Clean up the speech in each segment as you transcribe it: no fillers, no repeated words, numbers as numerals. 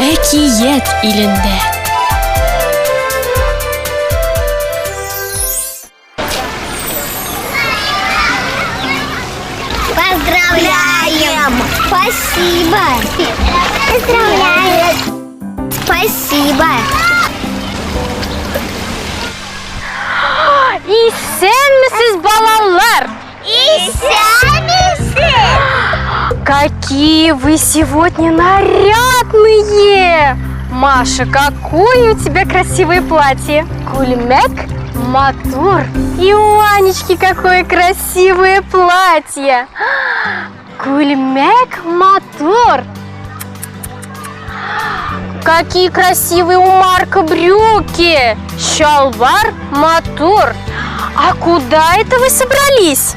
Әкият илендә. Поздравляем! Спасибо! Поздравляем! Спасибо! Исәнмесез, балалар? Исәнмесез! Какие вы сегодня нарядные! Маша, какое у тебя красивое платье! Кульмек, матур! И у Анечки какое красивое платье! Кульмек, матур! Какие красивые у Марка брюки! Шалбар, матур! А куда это вы собрались?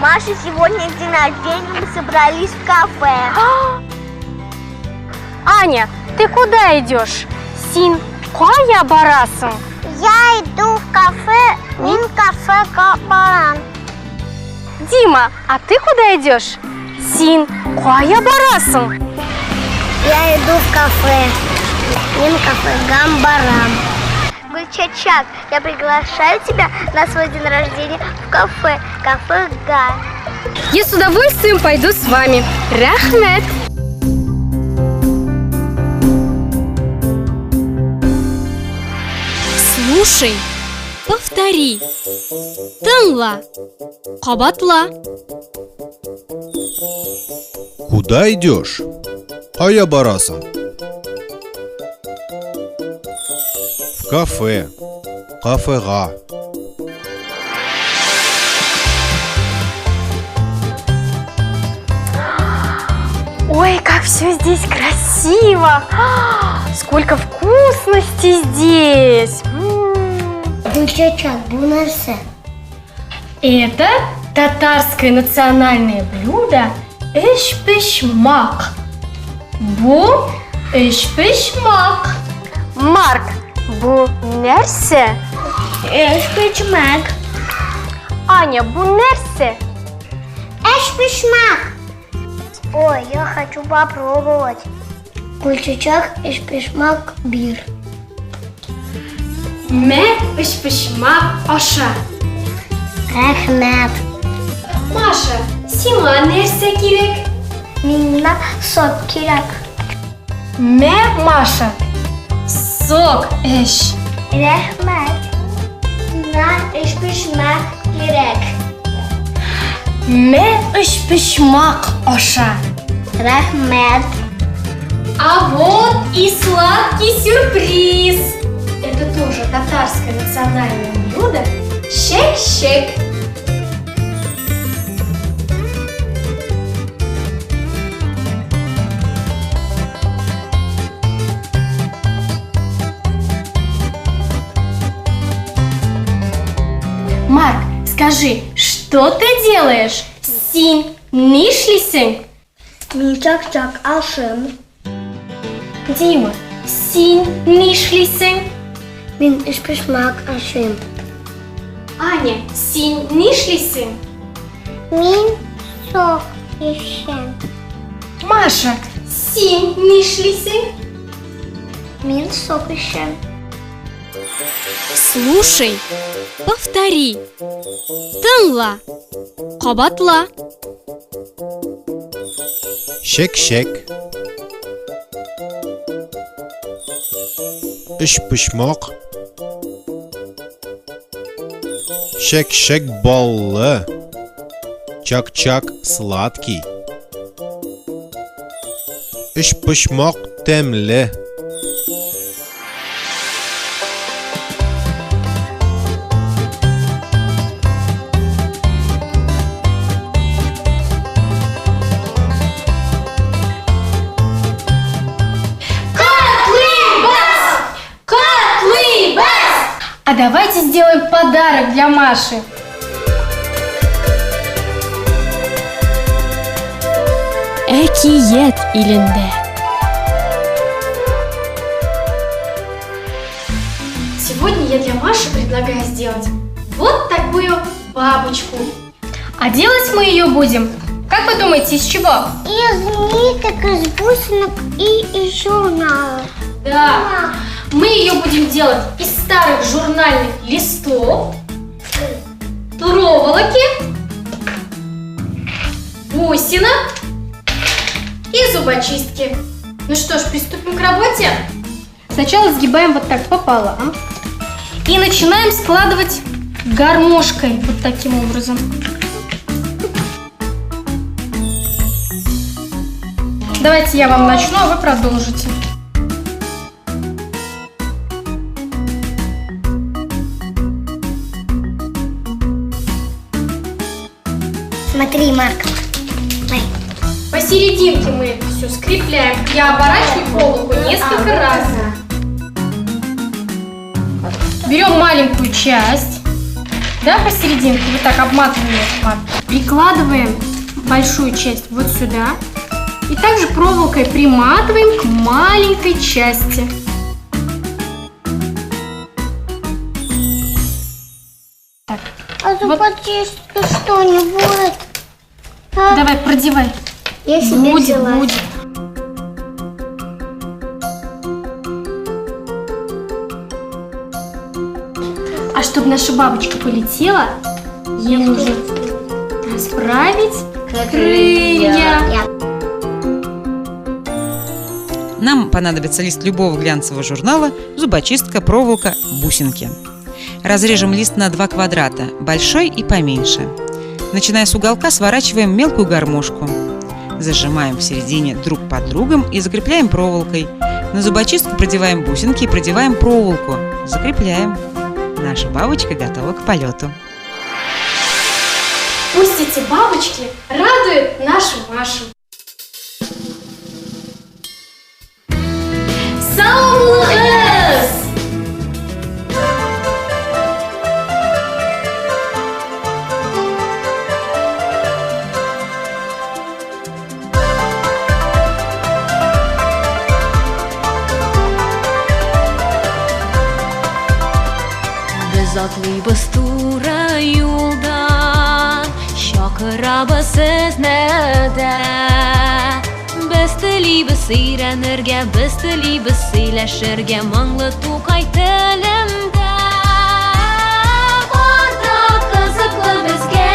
Маша, сегодня день рождения, мы собрались в кафе. Аня, ты куда идешь? Син кая барасың? Я иду в кафе, мин кафе барам. Дима, а ты куда идешь? Син кая барасың? Я иду в кафе, мин кафе гамбарам. Гульчачак, я приглашаю тебя на свой день рождения в кафе, кафе Га. Я с удовольствием пойду с вами. Рахмет! Слушай, повтори. Тыңла, қабатла. Куда идешь? Кая барасың? В кафе. Кафеға. Ой, как все здесь красиво! Сколько вкусностей здесь! Гульчачак, бунарсе. Это татарское национальное блюдо эшпешмак. Бу эшпешмак. Марк, бу нерсе? Эшпешмак. Аня, бу нерсе? Эшпешмак. Ой, я хочу попробовать. Гульчачак, эшпешмак, бир. Ме эшпешмак аша. Рахмет. Маша, сиңа нәрсә кирәк? Мина сок кирәк. Ме, Маша? Сок эш. Рахмет. Мина эшпешмак кирәк. Ме эшпешмак аша. Рахмет. А вот и сладкий сюрприз. Это тоже татарское национальное блюдо шек-шек. Марк, скажи, что ты делаешь? Син нишлисың? Мин-чак-чак алшым. Дима, син нишлисың? Мин эшпешмак ашым. Аня, син нишлисың? Мин сок ишем. Маша, син нишлисың? Мин сок ишем. Слушай, повтори. Тыңла, қабатла. Шек-шек. Эшпешмак. Шек-шек баллы. Чак-чак сладкий. Эшпешмак тәмле. А давайте сделаем подарок для Маши. Әкият илендә. Сегодня я для Маши предлагаю сделать вот такую бабочку. А делать мы ее будем, как Как вы думаете, из чего? Из ниток, из бусинок и из журналов. Да. Мы ее будем делать из старых журнальных листов, проволоки, бусинок и зубочистки. Ну что ж, приступим к работе. Сначала сгибаем вот так пополам и начинаем складывать гармошкой вот таким образом. Давайте я вам начну, а вы продолжите. Смотри, Марк. Ой. Посерединке мы это все скрепляем. Я оборачиваю проволоку несколько раз. Берем маленькую часть, да, посерединке, вот так обматываем ее. Прикладываем большую часть вот сюда. И также проволокой приматываем к маленькой части. Так. А зубочистки что, не будет? Давай, продевай. Я себе Будет, взяла. будет. А чтобы наша бабочка полетела, ей нужно расправить крылья. Нам понадобится лист любого глянцевого журнала, зубочистка, проволока, бусинки. Разрежем лист на 2 квадрата, большой и поменьше. Начиная с уголка, сворачиваем мелкую гармошку. Зажимаем в середине друг под другом и закрепляем проволокой. На зубочистку продеваем бусинки и продеваем проволоку. Закрепляем. Наша бабочка готова к полету. Пусть эти бабочки радуют нашу Машу. Саулгас! Biz atlıyız tura yoldan, şakırabısız nerede? Biz tiliybiz seyrenirge, biz tiliybiz seyleşirge, manglı tukay tilimde. Orada kızıklı bizge,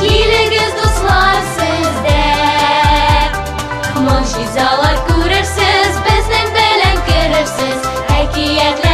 kiligiz dostlar sizde. Manşizalar görürsüz, bizden bilen görürsüz, hekiyetler.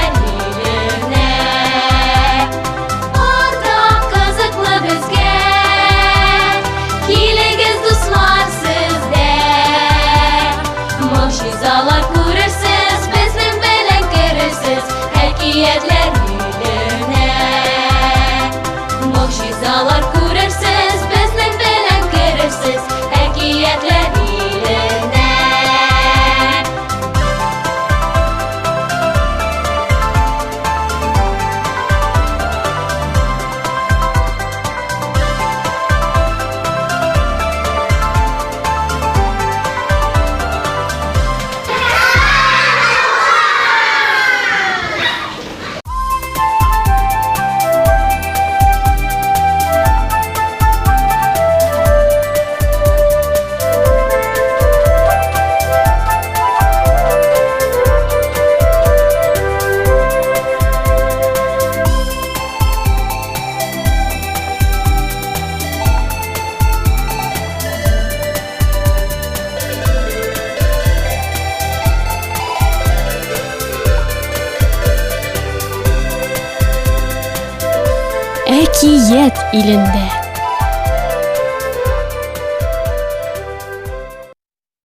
Әкият илендә.